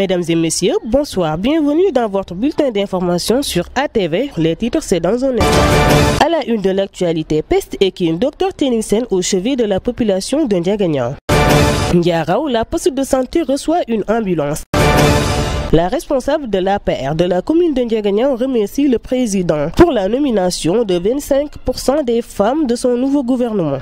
Mesdames et messieurs, bonsoir. Bienvenue dans votre bulletin d'information sur ATV. Les titres, c'est dans un instant. À la une de l'actualité, peste équine, Dr Tening Sène au chevet de la population de Ndiaganiao. Ndiarao, la poste de santé reçoit une ambulance. La responsable de l'APR de la commune de Ndiaganiao remercie le président pour la nomination de 25% des femmes de son nouveau gouvernement.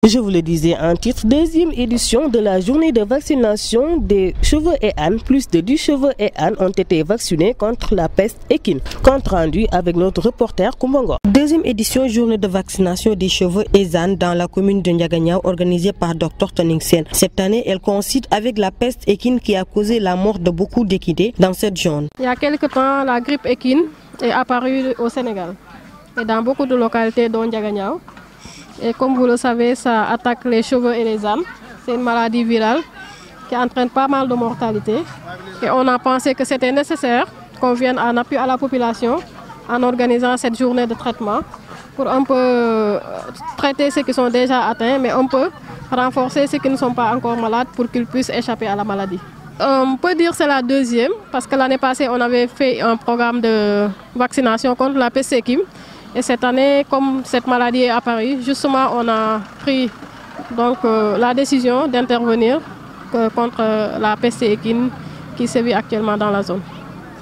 Je vous le disais en titre, deuxième édition de la journée de vaccination des chevaux et ânes. Plus de 10 chevaux et ânes ont été vaccinés contre la peste équine. Compte rendu avec notre reporter Kumbongo. Deuxième édition journée de vaccination des chevaux et ânes dans la commune de Ndiaganiao organisée par Dr Tening Sène. Cette année, elle coïncide avec la peste équine qui a causé la mort de beaucoup d'équidés dans cette zone. Il y a quelque temps, la grippe équine est apparue au Sénégal et dans beaucoup de localités dont Ndiaganiao. Et comme vous le savez, ça attaque les chevaux et les ânes. C'est une maladie virale qui entraîne pas mal de mortalité. Et on a pensé que c'était nécessaire qu'on vienne en appui à la population en organisant cette journée de traitement pour un peu traiter ceux qui sont déjà atteints, mais on peut renforcer ceux qui ne sont pas encore malades pour qu'ils puissent échapper à la maladie. On peut dire que c'est la deuxième, parce que l'année passée, on avait fait un programme de vaccination contre la peste équine. Et cette année, comme cette maladie est apparue, justement, on a pris donc, la décision d'intervenir contre la peste équine qui sévit actuellement dans la zone.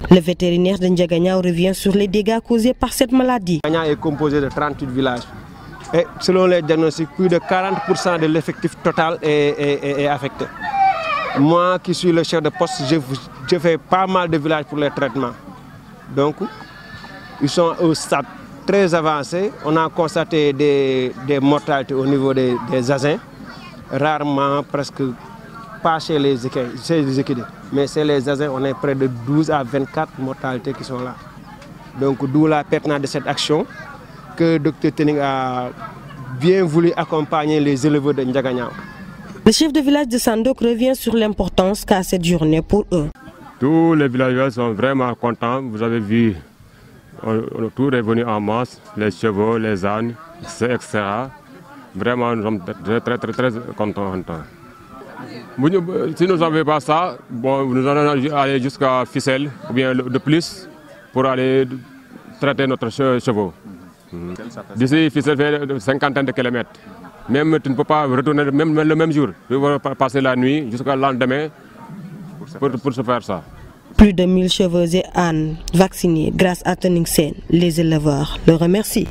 Le vétérinaire de Ndiaganiao revient sur les dégâts causés par cette maladie. Ndiaganiao est composé de 38 villages. Et selon les diagnostics, plus de 40% de l'effectif total est affecté. Moi qui suis le chef de poste, je fais pas mal de villages pour les traitements. Donc, ils sont au stade très avancé. On a constaté des mortalités au niveau des asins, rarement, presque pas chez les équidés, mais chez les asins, on est près de 12 à 24 mortalités qui sont là. Donc d'où la pertinence de cette action que Dr Tening a bien voulu accompagner les éleveurs de Ndiaganiao. Le chef de village de Sandok revient sur l'importance qu'a cette journée pour eux. Tous les villageois sont vraiment contents, vous avez vu. Tout est venu en masse, les chevaux, les ânes, etc. Vraiment, nous sommes très contents. Si nous n'avions pas ça, bon, nous allons aller jusqu'à Ficelle, ou bien de plus, pour aller traiter notre chevaux. D'ici, Ficelle fait une cinquantaine de kilomètres. Même tu ne peux pas retourner même le même jour. Tu vas passer la nuit jusqu'au lendemain pour se faire ça. Plus de 1000 chevaux et ânes vaccinés grâce à Tening Sène. Les éleveurs le remercient.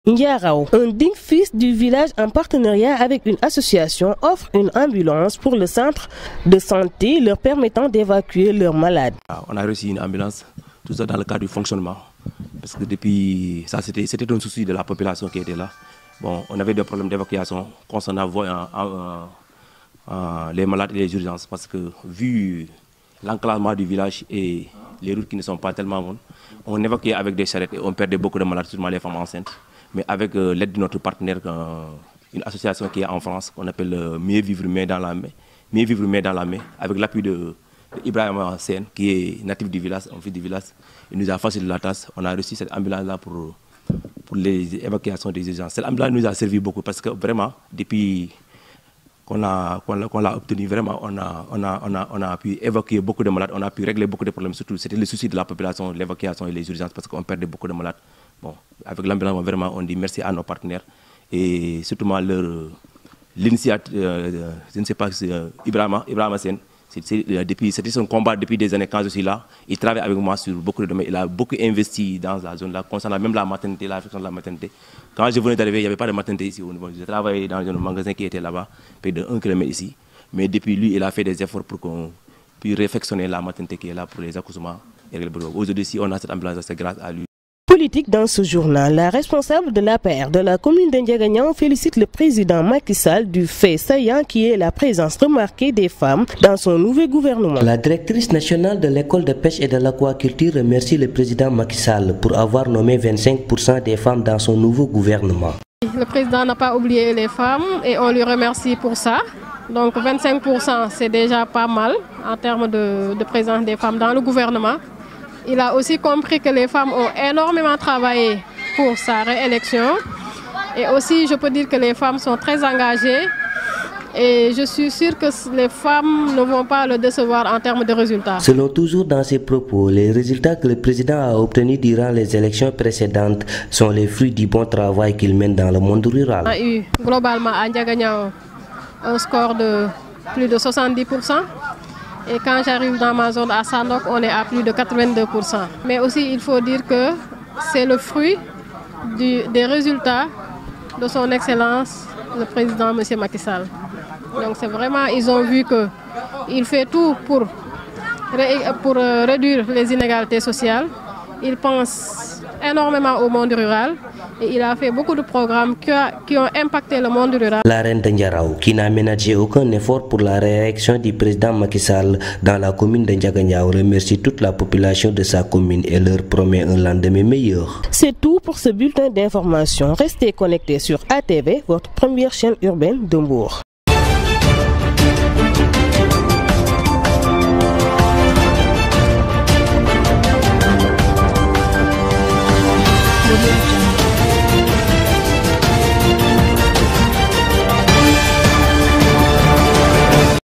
Ndiarao, un digne fils du village en partenariat avec une association, offre une ambulance pour le centre de santé leur permettant d'évacuer leurs malades. On a reçu une ambulance, tout ça dans le cadre du fonctionnement. Parce que depuis ça, c'était un souci de la population qui était là. Bon, on avait des problèmes d'évacuation concernant les malades et les urgences. Parce que vu l'enclavement du village et les routes qui ne sont pas tellement bonnes, on évacuait avec des charrettes et on perdait beaucoup de malades, surtout les femmes enceintes. Mais avec l'aide de notre partenaire, une association qui est en France, qu'on appelle Mieux Vivre Main dans la main, avec l'appui d'Ibrahim Sène, qui est natif du village, un fils du village, il nous a facilité la tâche. On a reçu cette ambulance-là pour les évacuations des urgences. Cette ambulance nous a servi beaucoup parce que vraiment, depuis qu'on l'a obtenu, vraiment, on a pu évacuer beaucoup de malades, on a pu régler beaucoup de problèmes. Surtout, c'était le souci de la population, l'évacuation et les urgences, parce qu'on perdait beaucoup de malades. Bon, avec l'ambulance, vraiment, on dit merci à nos partenaires et surtout l'initiative, je ne sais pas, Ibrahim Sène. C'était son combat depuis des années quand je suis là. Il travaille avec moi sur beaucoup de domaines. Il a beaucoup investi dans la zone là, concernant même la maternité, l'affection de la maternité. Quand je venais d'arriver, il n'y avait pas de maternité ici au niveau. Je travaillais dans un magasin qui était là-bas, près de 1 km ici. Mais depuis lui, il a fait des efforts pour qu'on puisse réfectionner la maternité qui est là pour les accouchements. Aujourd'hui, si on a cette ambulance, c'est grâce à lui. Politique dans ce journal, la responsable de l'APR de la commune de Ndiaganiao félicite le président Macky Sall du fait saillant qui est la présence remarquée des femmes dans son nouveau gouvernement. La directrice nationale de l'école de pêche et de l'aquaculture remercie le président Macky Sall pour avoir nommé 25% des femmes dans son nouveau gouvernement. Le président n'a pas oublié les femmes et on lui remercie pour ça. Donc 25% c'est déjà pas mal en termes de présence des femmes dans le gouvernement. Il a aussi compris que les femmes ont énormément travaillé pour sa réélection. Et aussi, je peux dire que les femmes sont très engagées Et je suis sûre que les femmes ne vont pas le décevoir en termes de résultats. Selon toujours dans ses propos, les résultats que le président a obtenus durant les élections précédentes sont les fruits du bon travail qu'il mène dans le monde rural. On a eu globalement à Ndiaganyao un score de plus de 70%. Et quand j'arrive dans ma zone à Sanok, on est à plus de 82%. Mais aussi, il faut dire que c'est le fruit des résultats de son Excellence, le président M. Macky Sall. Donc c'est vraiment, ils ont vu qu'il fait tout pour réduire les inégalités sociales. Il pense énormément au monde rural et il a fait beaucoup de programmes qui ont impacté le monde rural. La reine de Ndiarao, qui n'a ménagé aucun effort pour la réélection du président Macky Sall dans la commune de Ndiaganyao, remercie toute la population de sa commune et leur promet un lendemain meilleur. C'est tout pour ce bulletin d'information. Restez connectés sur ATV, votre première chaîne urbaine de Mbour. Thank you.